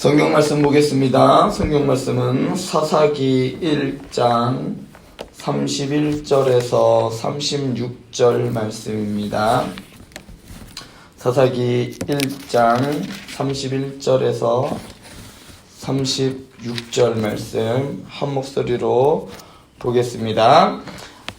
성경 말씀 보겠습니다. 성경 말씀은 사사기 1장 31절에서 36절 말씀입니다. 사사기 1장 31절에서 36절 말씀 한 목소리로 보겠습니다.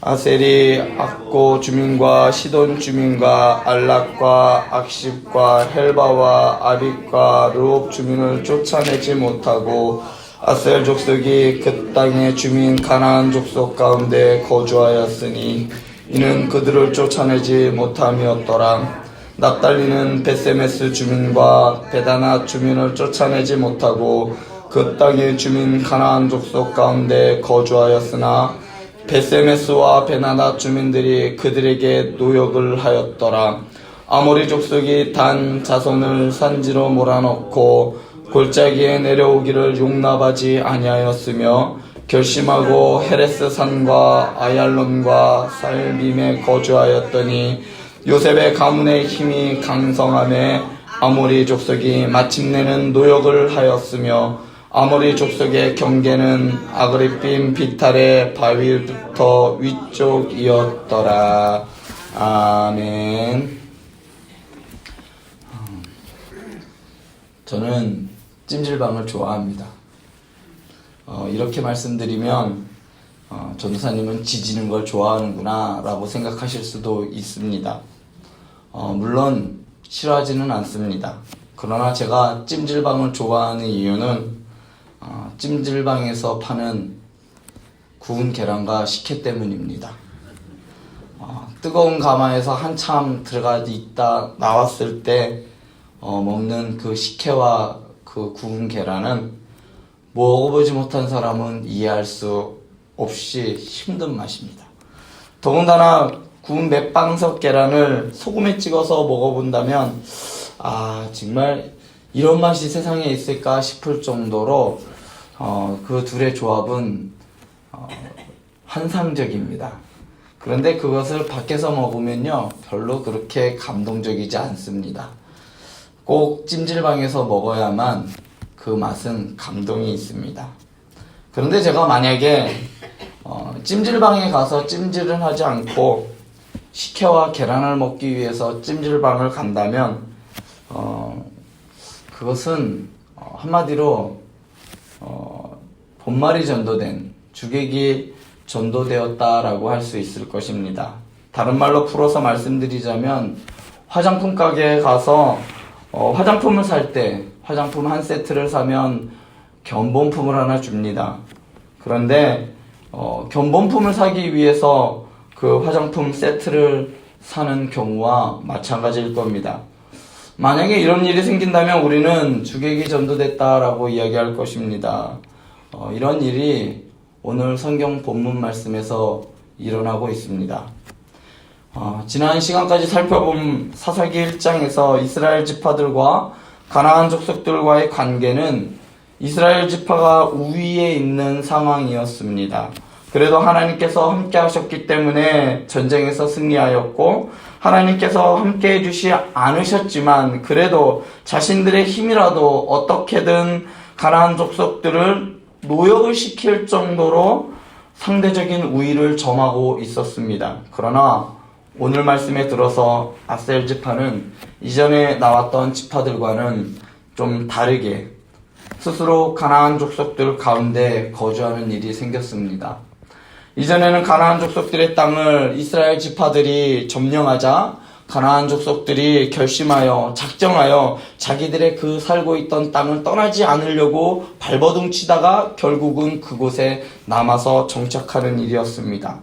아셀이 악고 주민과 시돈 주민과 알락과 악십과 헬바와 아빅과 르홉 주민을 쫓아내지 못하고 아셀 족속이 그 땅의 주민 가나안 족속 가운데 거주하였으니 이는 그들을 쫓아내지 못함이었더라. 납달리는 베세메스 주민과 베다나 주민을 쫓아내지 못하고 그 땅의 주민 가나안 족속 가운데 거주하였으나 베세메스와 베나나 주민들이 그들에게 노역을 하였더라. 아모리 족속이 단 자손을 산지로 몰아넣고 골짜기에 내려오기를 용납하지 아니하였으며 결심하고 헤레스 산과 아얄론과 살빔에 거주하였더니 요셉의 가문의 힘이 강성함에 아모리 족속이 마침내는 노역을 하였으며 아모리 족속의 경계는 아그리빔 비탈의 바위부터 위쪽이었더라. 아멘. 저는 찜질방을 좋아합니다. 이렇게 말씀드리면 전도사님은 지지는 걸 좋아하는구나 라고 생각하실 수도 있습니다. 물론 싫어하지는 않습니다. 그러나 제가 찜질방을 좋아하는 이유는 찜질방에서 파는 구운 계란과 식혜 때문입니다. 뜨거운 가마에서 한참 들어가 있다 나왔을 때 먹는 그 식혜와 그 구운 계란은 먹어보지 못한 사람은 이해할 수 없이 힘든 맛입니다. 더군다나 구운 맷방석 계란을 소금에 찍어서 먹어본다면 정말 이런 맛이 세상에 있을까 싶을 정도로 그 둘의 조합은 환상적입니다. 그런데 그것을 밖에서 먹으면요 별로 그렇게 감동적이지 않습니다. 꼭 찜질방에서 먹어야만 그 맛은 감동이 있습니다. 그런데 제가 만약에 찜질방에 가서 찜질을 하지 않고 식혜와 계란을 먹기 위해서 찜질방을 간다면 그것은 한마디로 본말이 전도된 주객이 전도되었다라고 할 수 있을 것입니다. 다른 말로 풀어서 말씀드리자면 화장품 가게에 가서 화장품을 살 때 화장품 한 세트를 사면 견본품을 하나 줍니다. 그런데 견본품을 사기 위해서 그 화장품 세트를 사는 경우와 마찬가지일 겁니다. 만약에 이런 일이 생긴다면 우리는 주객이 전도됐다라고 이야기할 것입니다. 이런 일이 오늘 성경 본문 말씀에서 일어나고 있습니다. 지난 시간까지 살펴본 사사기 1장에서 이스라엘 지파들과 가나안 족속들과의 관계는 이스라엘 지파가 우위에 있는 상황이었습니다. 그래도 하나님께서 함께 하셨기 때문에 전쟁에서 승리하였고 하나님께서 함께 해주시 않으셨지만 그래도 자신들의 힘이라도 어떻게든 가나안 족속들을 노역을 시킬 정도로 상대적인 우위를 점하고 있었습니다. 그러나 오늘 말씀에 들어서 아셀 지파는 이전에 나왔던 지파들과는 좀 다르게 스스로 가나안 족속들 가운데 거주하는 일이 생겼습니다. 이전에는 가나안 족속들의 땅을 이스라엘 지파들이 점령하자 가나안 족속들이 결심하여 작정하여 자기들의 그 살고 있던 땅을 떠나지 않으려고 발버둥 치다가 결국은 그곳에 남아서 정착하는 일이었습니다.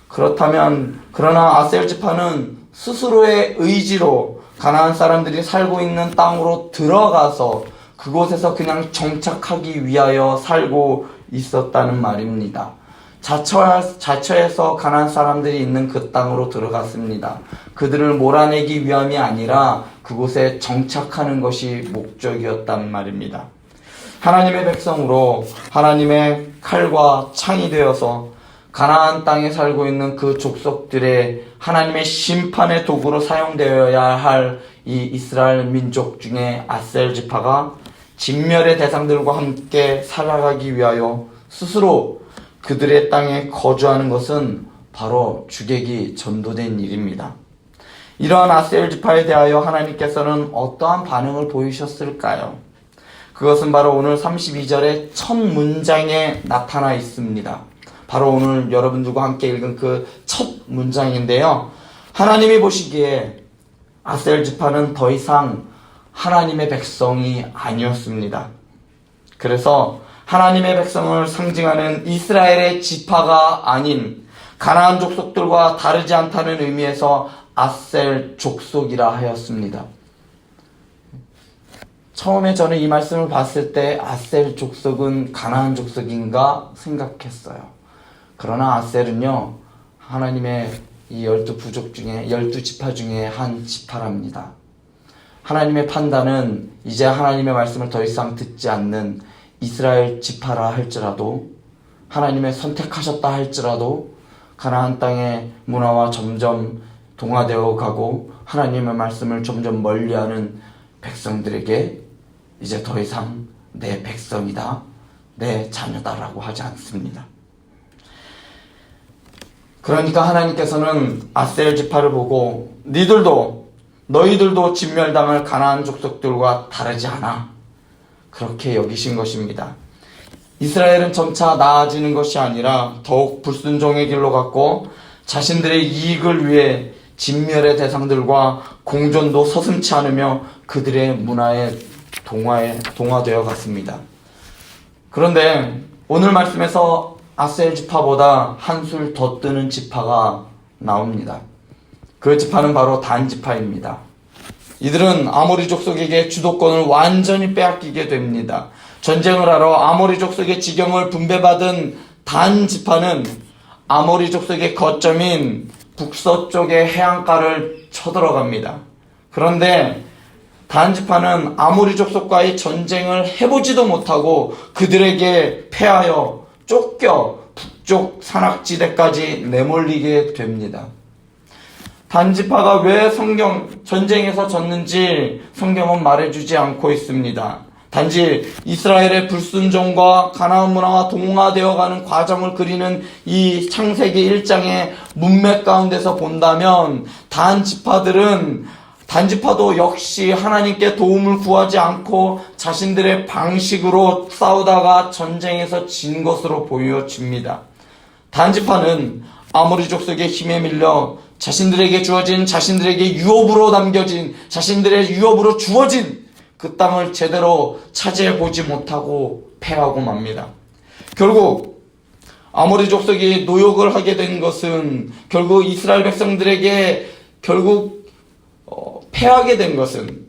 그러나 아셀 지파는 스스로의 의지로 가나안 사람들이 살고 있는 땅으로 들어가서 그곳에서 그냥 정착하기 위하여 살고 있었다는 말입니다. 자처해서 가나안 사람들이 있는 그 땅으로 들어갔습니다. 그들을 몰아내기 위함이 아니라 그곳에 정착하는 것이 목적이었단 말입니다. 하나님의 백성으로 하나님의 칼과 창이 되어서 가나안 땅에 살고 있는 그 족속들의 하나님의 심판의 도구로 사용되어야 할 이 이스라엘 민족 중에 아셀 지파가 진멸의 대상들과 함께 살아가기 위하여 스스로 그들의 땅에 거주하는 것은 바로 주객이 전도된 일입니다. 이러한 아셀 지파에 대하여 하나님께서는 어떠한 반응을 보이셨을까요? 그것은 바로 오늘 32절의 첫 문장에 나타나 있습니다. 바로 오늘 여러분들과 함께 읽은 그 첫 문장인데요. 하나님이 보시기에 아셀 지파는 더 이상 하나님의 백성이 아니었습니다. 그래서 하나님의 백성을 상징하는 이스라엘의 지파가 아닌 가나안 족속들과 다르지 않다는 의미에서 아셀 족속이라 하였습니다. 처음에 저는 이 말씀을 봤을 때 아셀 족속은 가나안 족속인가 생각했어요. 그러나 아셀은요, 하나님의 이 12부족 중에 12지파 중에 한 지파랍니다. 하나님의 판단은 이제 하나님의 말씀을 더 이상 듣지 않는 이스라엘 지파라 할지라도, 하나님의 선택하셨다 할지라도 가나안 땅의 문화와 점점 동화되어 가고 하나님의 말씀을 점점 멀리하는 백성들에게 이제 더 이상 내 백성이다, 내 자녀다라고 하지 않습니다. 그러니까 하나님께서는 아셀 지파를 보고 너희들도 진멸당할 가나안 족속들과 다르지 않아, 그렇게 여기신 것입니다. 이스라엘은 점차 나아지는 것이 아니라 더욱 불순종의 길로 갔고 자신들의 이익을 위해 진멸의 대상들과 공존도 서슴지 않으며 그들의 문화에 동화되어 갔습니다. 그런데 오늘 말씀에서 아셀 지파보다 한술 더 뜨는 지파가 나옵니다. 그 지파는 바로 단 지파입니다. 이들은 아모리 족속에게 주도권을 완전히 빼앗기게 됩니다. 전쟁을 하러 아모리 족속의 지경을 분배받은 단 지파는 아모리 족속의 거점인 북서쪽의 해안가를 쳐들어갑니다. 그런데 단 지파는 아모리 족속과의 전쟁을 해보지도 못하고 그들에게 패하여 쫓겨 북쪽 산악지대까지 내몰리게 됩니다. 단 지파가 왜 전쟁에서 졌는지 성경은 말해주지 않고 있습니다. 단지 이스라엘의 불순종과 가나안 문화와 동화되어가는 과정을 그리는 이 창세기 1장의 문맥 가운데서 본다면 단 지파도 역시 하나님께 도움을 구하지 않고 자신들의 방식으로 싸우다가 전쟁에서 진 것으로 보여집니다. 단 지파는 아모리 족속의 힘에 밀려 자신들에게 유업으로 주어진 그 땅을 제대로 차지해보지 못하고 패하고 맙니다. 결국 아모리 족속이 노역을 하게 된 것은, 결국 이스라엘 백성들에게 패하게 된 것은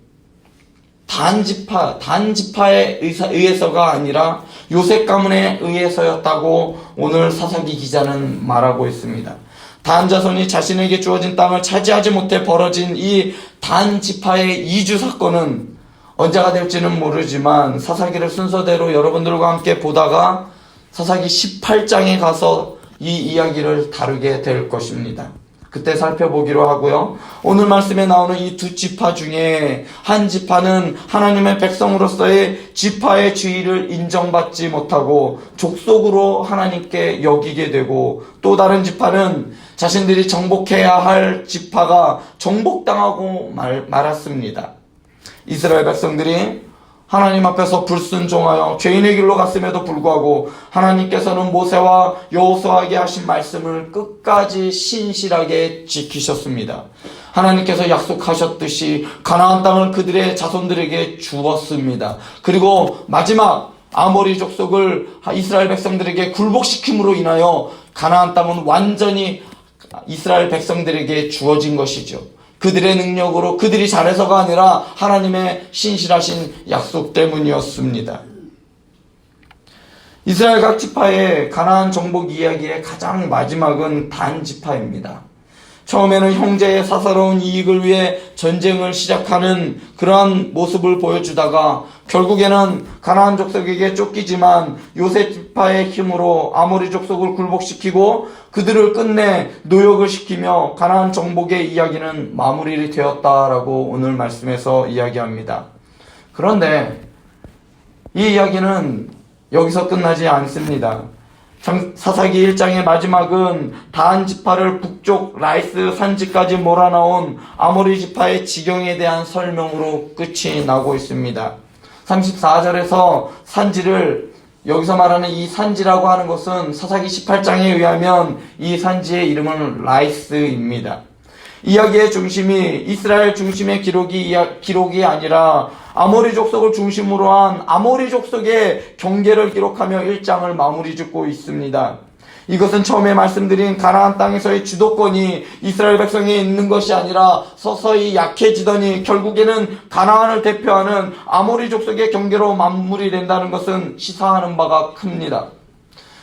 단 지파에 의해서가 아니라 요셉 가문에 의해서였다고 오늘 사사기 기자는 말하고 있습니다. 단 자손이 자신에게 주어진 땅을 차지하지 못해 벌어진 이 단 지파의 이주 사건은 언제가 될지는 모르지만 사사기를 순서대로 여러분들과 함께 보다가 사사기 18장에 가서 이 이야기를 다루게 될 것입니다. 그때 살펴보기로 하고요. 오늘 말씀에 나오는 이 두 지파 중에 한 지파는 하나님의 백성으로서의 지파의 지위를 인정받지 못하고 족속으로 하나님께 여기게 되고, 또 다른 지파는 자신들이 정복해야 할 지파가 정복당하고 말았습니다. 이스라엘 백성들이 하나님 앞에서 불순종하여 죄인의 길로 갔음에도 불구하고 하나님께서는 모세와 여호수아에게 하신 말씀을 끝까지 신실하게 지키셨습니다. 하나님께서 약속하셨듯이 가나안 땅을 그들의 자손들에게 주었습니다. 그리고 마지막 아모리 족속을 이스라엘 백성들에게 굴복시킴으로 인하여 가나안 땅은 완전히 이스라엘 백성들에게 주어진 것이죠. 그들의 능력으로, 그들이 잘해서가 아니라 하나님의 신실하신 약속 때문이었습니다. 이스라엘 각 지파의 가나안 정복 이야기의 가장 마지막은 단 지파입니다. 처음에는 형제의 사사로운 이익을 위해 전쟁을 시작하는 그러한 모습을 보여주다가 결국에는 가나안 족속에게 쫓기지만 요셉 지파의 힘으로 아모리 족속을 굴복시키고 그들을 끝내 노역을 시키며 가나안 정복의 이야기는 마무리 되었다라고 오늘 말씀에서 이야기합니다. 그런데 이 이야기는 여기서 끝나지 않습니다. 사사기 1장의 마지막은 다한 지파를 북쪽 라이스 산지까지 몰아넣은 아모리 지파의 지경에 대한 설명으로 끝이 나고 있습니다. 34절에서 산지를, 여기서 말하는 이 산지라고 하는 것은 사사기 18장에 의하면 이 산지의 이름은 라이스입니다. 이야기의 중심이 이스라엘 중심의 기록이 아니라 아모리 족속을 중심으로 한 아모리 족속의 경계를 기록하며 1장을 마무리 짓고 있습니다. 이것은 처음에 말씀드린 가나안 땅에서의 주도권이 이스라엘 백성에 있는 것이 아니라 서서히 약해지더니 결국에는 가나안을 대표하는 아모리 족속의 경계로 마무리된다는 것은 시사하는 바가 큽니다.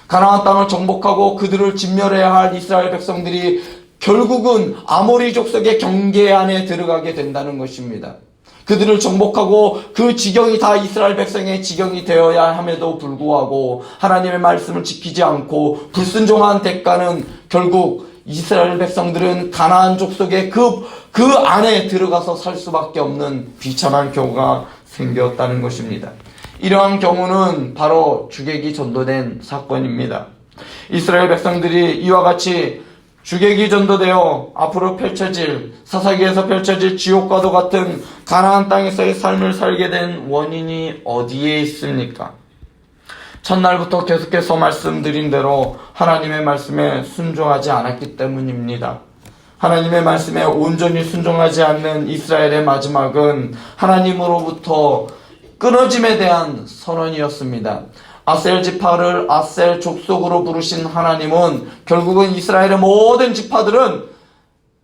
가나안 땅을 정복하고 그들을 진멸해야 할 이스라엘 백성들이 결국은 아모리 족속의 경계 안에 들어가게 된다는 것입니다. 그들을 정복하고 그 지경이 다 이스라엘 백성의 지경이 되어야 함에도 불구하고 하나님의 말씀을 지키지 않고 불순종한 대가는 결국 이스라엘 백성들은 가나안 족속의 그 안에 들어가서 살 수밖에 없는 비참한 경우가 생겼다는 것입니다. 이러한 경우는 바로 주객이 전도된 사건입니다. 이스라엘 백성들이 이와 같이 주객이 전도되어 앞으로 펼쳐질, 사사기에서 펼쳐질 지옥과도 같은 가나안 땅에서의 삶을 살게 된 원인이 어디에 있습니까? 첫날부터 계속해서 말씀드린 대로 하나님의 말씀에 순종하지 않았기 때문입니다. 하나님의 말씀에 온전히 순종하지 않는 이스라엘의 마지막은 하나님으로부터 끊어짐에 대한 선언이었습니다. 아셀 지파를 아셀 족속으로 부르신 하나님은 결국은 이스라엘의 모든 지파들은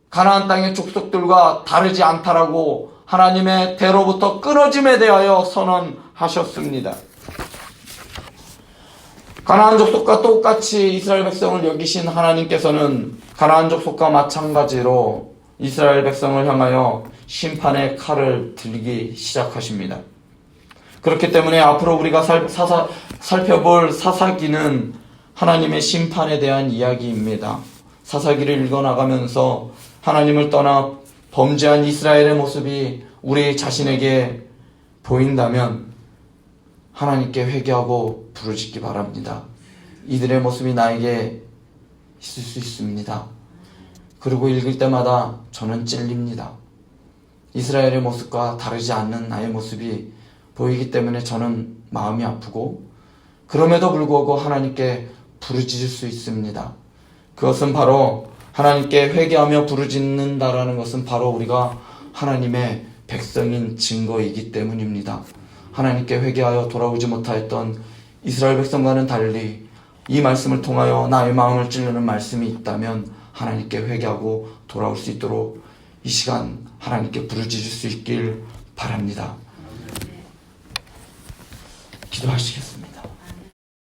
가나안 땅의 족속들과 다르지 않다라고 하나님의 대로부터 끊어짐에 대하여 선언하셨습니다. 가나안 족속과 똑같이 이스라엘 백성을 여기신 하나님께서는 가나안 족속과 마찬가지로 이스라엘 백성을 향하여 심판의 칼을 들기 시작하십니다. 그렇기 때문에 앞으로 우리가 살펴볼 사사기는 하나님의 심판에 대한 이야기입니다. 사사기를 읽어나가면서 하나님을 떠나 범죄한 이스라엘의 모습이 우리 자신에게 보인다면 하나님께 회개하고 부르짖기 바랍니다. 이들의 모습이 나에게 있을 수 있습니다. 그리고 읽을 때마다 저는 찔립니다. 이스라엘의 모습과 다르지 않는 나의 모습이 보이기 때문에 저는 마음이 아프고 그럼에도 불구하고 하나님께 부르짖을 수 있습니다. 그것은 바로 하나님께 회개하며 부르짖는다라는 것은 바로 우리가 하나님의 백성인 증거이기 때문입니다. 하나님께 회개하여 돌아오지 못하였던 이스라엘 백성과는 달리 이 말씀을 통하여 나의 마음을 찌르는 말씀이 있다면 하나님께 회개하고 돌아올 수 있도록 이 시간 하나님께 부르짖을 수 있길 바랍니다. 기도하시겠습니다.